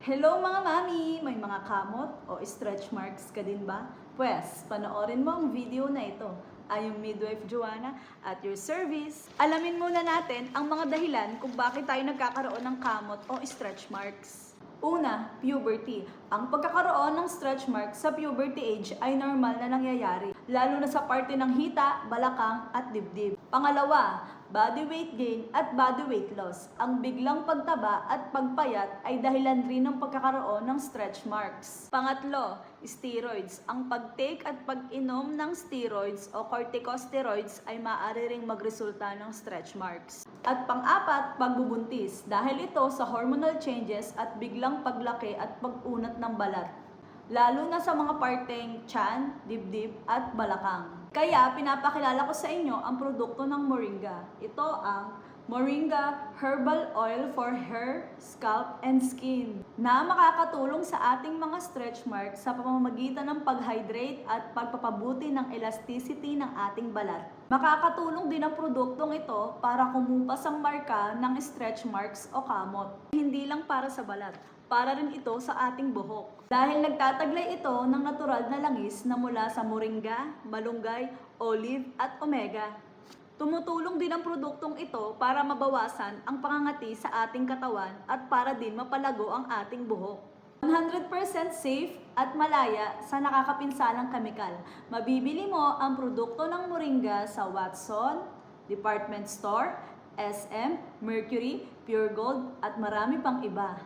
Hello mga mami! May mga kamot o stretch marks ka din ba? Pwes, panoorin mo ang video na ito. I am Midwife Joanna at your service. Alamin muna natin ang mga dahilan kung bakit tayo nagkakaroon ng kamot o stretch marks. Una, puberty. Ang pagkakaroon ng stretch marks sa puberty age ay normal na nangyayari, lalo na sa parte ng hita, balakang at dibdib. Pangalawa, body weight gain at body weight loss. Ang biglang pagtaba at pagpayat ay dahilan rin ng pagkakaroon ng stretch marks. Pangatlo, steroids. Ang pag-take at pag-inom ng steroids o corticosteroids ay maaari ring magresulta ng stretch marks. At pang-apat, pagbubuntis. Dahil ito sa hormonal changes at biglang paglaki at pag-unat ng balat, lalo na sa mga parteng tiyan, dibdib at balakang. Kaya pinapakilala ko sa inyo ang produkto ng Moringa. Ito ang Moringa Herbal Oil for Hair, Scalp, and Skin na makakatulong sa ating mga stretch marks sa pamamagitan ng pag-hydrate at pagpapabuti ng elasticity ng ating balat. Makakatulong din ang produktong ito para kumupas ang marka ng stretch marks o kamot. Hindi lang para sa balat, para rin ito sa ating buhok. Dahil nagtataglay ito ng natural na langis na mula sa moringa, malunggay, olive at omega. Tumutulong din ang produktong ito para mabawasan ang pangangati sa ating katawan at para din mapalago ang ating buhok. 100% safe at malaya sa nakakapinsalang kemikal. Mabibili mo ang produkto ng Moringa sa Watson, Department Store, SM, Mercury, Pure Gold at marami pang iba.